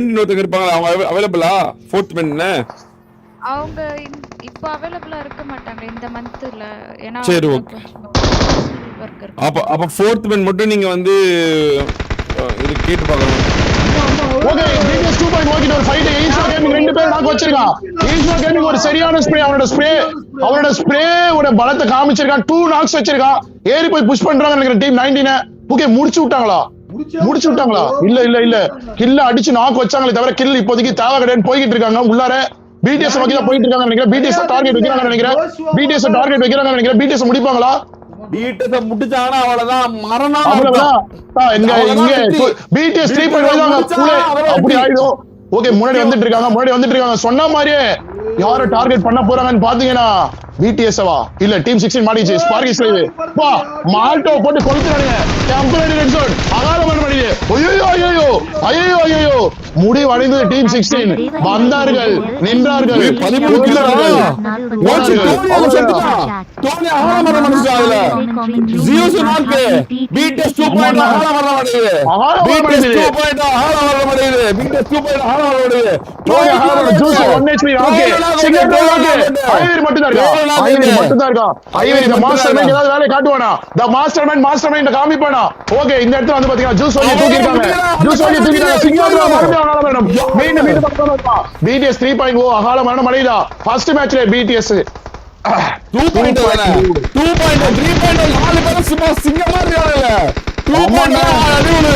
இன்னொருத்தங்க இருப்பாங்க அவங்க அவைலபிளா ஃபோர்த் மேன் அவங்க இப்போ அவைலபிளா இருக்க மாட்டாங்க இந்த மந்த்ல. ஏன்னா சரி ஓகே. வர்க் இருக்கு. அப்ப ஃபோர்த் மேன் மட்டும் நீங்க வந்து இது கேட்டு பார்க்கணும். ஓகே பிடிஎஸ் 2.0 கிட்ட ஒரு ஃபைட் ஈஸ்வா கேமிங் ரெண்டு பேர் நாக்கு வச்சிருக்கான். ஈஸ்வா கேமிங் ஒரு சரியான ஸ்ப்ரே அவனோட ஸ்ப்ரே ஓட பலத்தை காமிச்சிருக்கான். 2 நாக்ஸ் வச்சிருக்கான். ஏறி போய் புஷ் பண்றாங்க நினைக்கிறேன் டீம் 19. ஓகே முடிச்சு விட்டாங்களா இல்ல கில்ல அடிச்சு நாக்கு வச்சாங்களே தவிர கில் இப்போதைக்கு தேவை கிடையாது. போய்கிட்டு இருக்காங்க உள்ளார. பிடிஎஸ் வகையில போயிட்டு இருக்காங்க நினைக்கிறேன். பிடிஎஸ் டார்கெட் வைக்கிறாங்க நினைக்கிறேன். பிடிஎஸ் முடிப்பாங்களா? பிடிஎஸ் முடிச்சாங்கன்னா அவ்வளவுதான் மரணம். அவ்வளவுதான் இங்க பிடிஎஸ் 3.0 அப்படி ஆயிடும். ஓகே முன்னாடி வந்துட்டு இருக்காங்க. சொன்ன மாதிரியே யார டார்கெட் பண்ண போறாங்கன்னு பாத்தீங்கன்னா பிடிஎஸ்வா இல்ல டீம் 16 மாடிச்சு ஸ்பார்க்கி ஸ்லைவ் வா மால்டோ போட்டு கொளுத்துறானுங்க. டெம்பரரி ரெட் ஜோன் அகாலமான மடியே. ஐயோ முடி வளைந்தது டீம் 16 வந்தார்கள் நின்றார்கள். காமிப்பானா? ஓகே இந்த இடத்துல வந்து பாத்தீங்கன்னா ஜூஸ் வாங்கி தூக்கிட்டாங்க. BTS 3.0 அகால மரணம் அடையுதா? ஃபர்ஸ்ட் மேட்ச்ல BTS 2.0 நாலு பேரும் சும்மா சிங்கமா இருக்காங்க. 2.0 அடிவுல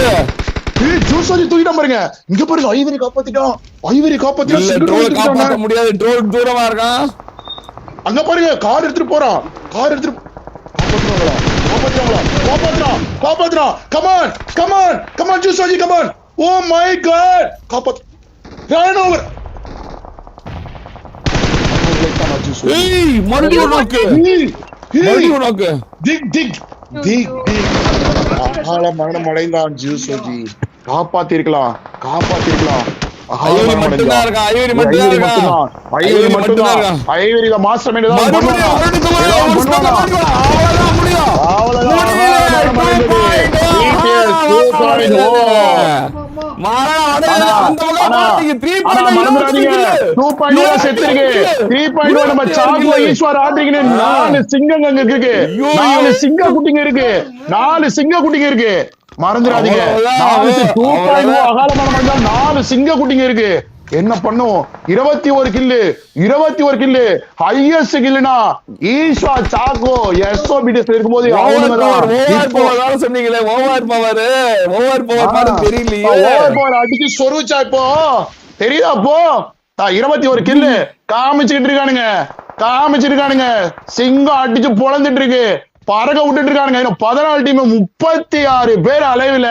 ஜூஸ் வாங்கி தூக்கிட்டான் பாருங்க. இங்க பாருங்க ஐவரி காப்பாத்திட்டான். காப்பாத்த முடியாது. ட்ரோன் தூரமா இருக்கான். அங்க பாருங்க கார் எடுத்துட்டு போறான். காப்பாத்துறான். Come on ஜூஸ் வாங்கி come on. Oh my god run over. ஏய் மறுபடியும் நோக்கு. dig ஆள மரணம் அடைந்தான் ஜூஸ் வாங்கி. காப்பாத்திருக்கலாம். ஐவரி மட்டும்தான் இருக்கான். ஐவரி த மாஸ்டர் மைண்ட் தான் பண்ணுவான். நாலு சிங்க குட்டிங்க இருக்கு. மறந்துடாதீங்க 4 சிங்க குட்டிங்க இருக்கு. என்ன பண்ணும்? 21 கில்லு ஹையஸ்ட் கில்லுனா ஈஸ்வா சாக்கோ எஸ்ஓபிடிஎஸ் இருக்கும்போது சொன்னீங்களே ஓவர் பவர் தெரியலையே. ஓவர் பவர் அடிச்சு சொருச்சா இப்போ தெரியுதா? அப்போ 21 கில்லு காமிச்சுக்கிட்டு இருக்கானுங்க. சிங்கம் அடிச்சு பொழந்துட்டு இருக்கு. பறக்க விட்டுட்டு இருக்கானுங்க. 14 டீம் 36 பேர் அலைவுல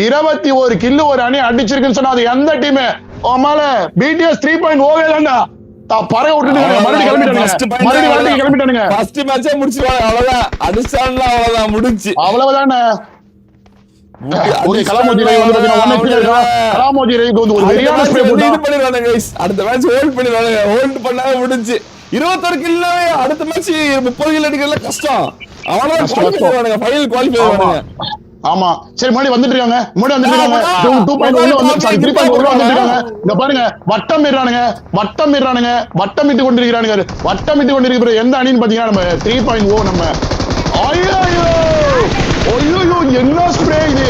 21 கில்லு ஒரு அணி அடிச்சிருக்குன்னு சொன்னா அது எந்த டீம்? BTS 3.0 தான்டா பறக்க விட்டுட்டு கிளம்பிட்டானுங்க. ஃபர்ஸ்ட் மேட்சே முடிச்சிருவாங்க. அவ்வளவுதான் அடிச்சான்ல அவ்வளவுதான் முடிஞ்சு. அவ்வளவுதானே. கலாமோஜி அடுத்த மேட்ச் ஹோல்ட் பண்ணிடுவாங்க. ஹோல்ட் பண்ணாத முடிஞ்சு 21 கில்ல அடுத்த மேட்ச் 30 கில் அடிக்கிறதுல கஷ்டம். ஆமா சரி முன்னாடி வந்துட்டு இருக்காங்க. 2.1 இங்க பாருங்க வட்டம் இட்டு கொண்டிருக்கிறானுங்க. எந்த அணின்னு பாத்தீங்கன்னா நம்ம 3.0 நம்ம ஐயோ என்ன ஸ்ப்ரே இது?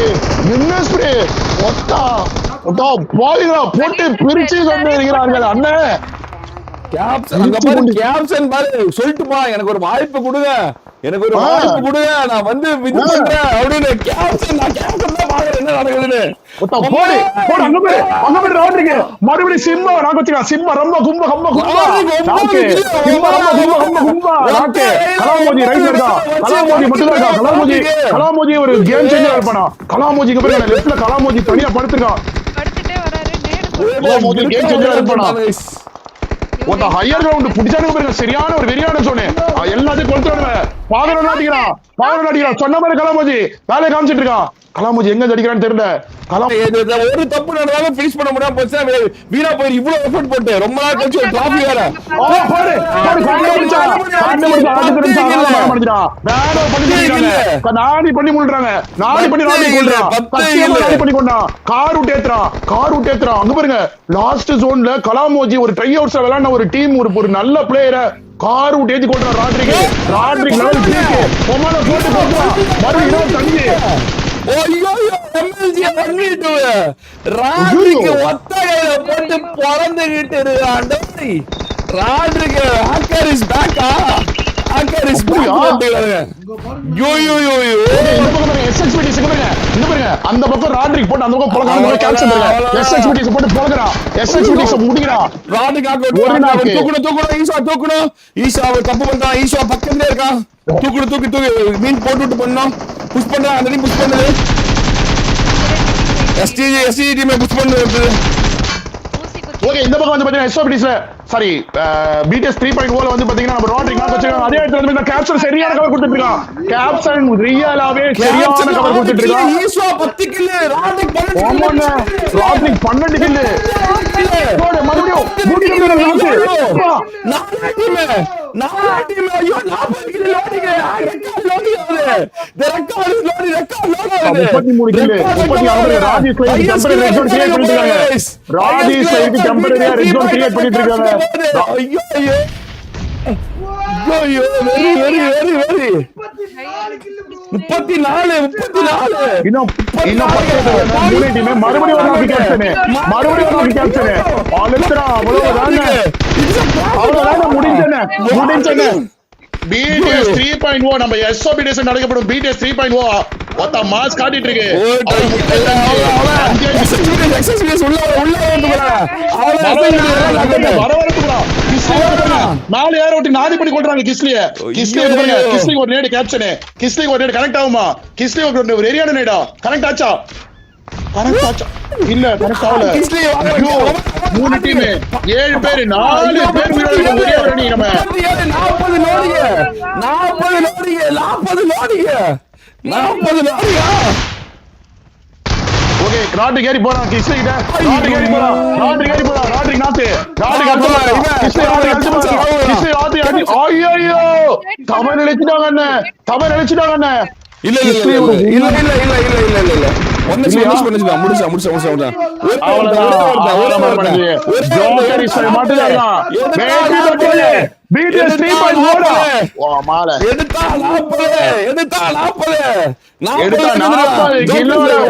போட்டு பிரிச்சு கொண்டு இருக்கிறார்கள் அண்ணன். சொல்லிட்டுமா எனக்கு ஒரு வாய்ப்பு கொடுங்க, நான் வந்து இது பண்றேன் அப்படின்னு கேப்டன் தான் பாக்குறேன் என்ன நடக்குதுன்னு. மறுபடியும் சிம்மா நான் வச்சுக்கா. சிம்மா ரொம்ப கும்ப கலாமோஜி ரைட் இருக்கா. கலாமோஜி ஒரு கேம் சேஞ்சர் இருப்பானா. கலாமோஜிக்கு பேர் லெஃப்ட்ல கலாமோஜி தனியா படுத்துருக்கான். கேம் சேஞ்சர் இருப்பானா. ஹையர் கிரவுண்ட் புடிச்சானுங்க பாருங்க. சரியான ஒரு வெறியான சொன்னே எல்லாத்தையும் கொளுத்துறானுங்க. பாகரம் நாட்டிக்கிறான். சொன்ன மாதிரி கலாமோஜி வேலையை காமிச்சிட்டு இருக்கான். கலாமூஜி எங்க அடிக்கிறான்னு தெரியல. ஒரு தப்பு நடந்தாலும் பினிஷ் பண்ண முடியாம போச்சு. வீணா போய் இவ்வளவு எஃபோர்ட் போட்டு ரொம்ப நாள் கழிச்சு ஒரு டிராஃபி வேற. நாடி பண்ணி முள்றாங்க. நாடி பண்ணி கொண்டான். கார் விட்டு ஏத்துறான். அங்க பாருங்க லாஸ்ட் ஜோன்ல கலாமோஜி ஒரு ட்ரை அவுட்ஸ்ல விளையாடின ஒரு டீம் ஒரு நல்ல பிளேயரை கார் விட்டு ஏத்தி கொண்டான். ராட்ரிக் லெவல் போட்டு போட்டுறான். மறுபடியும் தண்ணி ராட்ரிக்கு ஒத்த கையில போட்டு பொறந்துகிட்டு இருக்கான். ராட்ரிக்கு ஹேக்கர் இஸ் பேக்கா? Hacker is back. அந்த பக்கம் ராட்ரிக் போட்டு அந்த பக்கம் பொளக்குறான். கேப்சன் எஸ்எக்ஸ்பிடிஸ் போட்டு பொளக்குறான். எஸ்எக்ஸ்பிடிஸ் முடிக்கிறான். ராட்ரிக் தூக்கணும். ஈஷா தப்பு பண்றான். ஈஷா பக்கத்துல இருக்கான். தூக்கு மீன் போட்டு பண்ணோம். புஷ் பண்றான். அந்த டீம் புஷ் பண்ணுது. எஸ்டிஜி டீம் புஷ் பண்ணுது. ஓகே இந்த பக்கம் வந்து பாத்தீங்கன்னா எஸ்ஓபிடிஸ்ல சாரி பிடிஎஸ் 3.0 வந்து பாத்தீங்கன்னா நம்ம ராட்ரிக் நாக் வச்சிருக்காங்க. அதே இடத்துல வந்து கேப்சன் சரியான கவர் கொடுத்துட்டு இருக்கான். கேப்சன் ரியலாவே சரியான கவர் கொடுத்துட்டு இருக்கான். Isha 10 kill, Rodrick 12 kill. போடு மறுபடியும் BTS 3.0 நம்ம SOBDS நடக்கப்படும் BTS 3.0 ஒத்த மாஸ் காட்டிட்டு இருக்கு. நாலு ஏர் ஓட்டி நாதி பண்ணி கொள்றாங்க. கிஸ்லி ஒரு நேடு கேப்சன். கிஸ்லி ஒரு நேடு கனெக்ட் ஆகுமா? கிஸ்லி ஒரு ஏரியான நேடா கனெக்ட் ஆச்சா? இல்ல கனெக்ட் ஆகல. மூணு டீம் 7 பேர் 4 பேர் ஒரே ஒரு அணி. நம்ம 40 லோடியா. ஓகே ராட்ரிக் ஏறி போறான். கிஸ்லி கிட்ட ராட்ரிக் ஏறி போறான். ராட்ரிக் நாத்து. கிஸ்லி ராட்ரிக் ஐயோ தவறு நினைச்சிட்டாங்க அண்ணே. இல்ல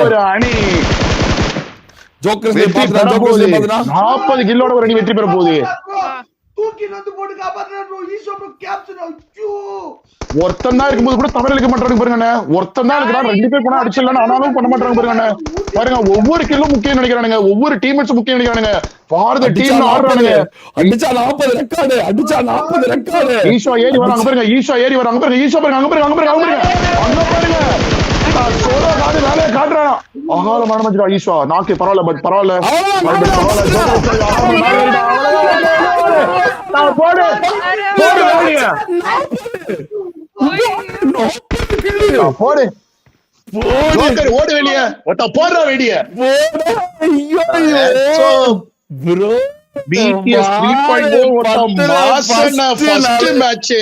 ஒரு அணி 40 கில்லோட ஒரு அணி வெற்றி பெற போகுது. ஒருத்தன் தான் இருக்கும்போது கூட தவறு இழுக்க மாட்டாங்க பாருங்க. ஒருத்தன் தான் இருக்கிறான். 2 பேர் போனா அடிச்சிடலாம் ஆனாலும் பண்ண மாட்டாங்க பாருங்க. பாருங்க ஒவ்வொரு கில்லும் முக்கியம் நினைக்கிறானுங்க. ஒவ்வொரு டீம்மேட்ஸ் முக்கியம் நினைக்கிறானுங்க. பாரத டீம் ஆடுறானுங்க. அடிச்சா 40 ரெக்கார்டு. ஈஷா ஏறி வராங்க பாருங்க. ஈஷா பாருங்க. அங்க பாருங்க சோலோ காது வேலையை காட்டுறான். அகால மரணமா ஈஷா நாக்கு பரவாயில்ல. பட் பரவாயில்ல. போடு ஓடு வெளியே போடுற வெடிய. BTS 3.0 first match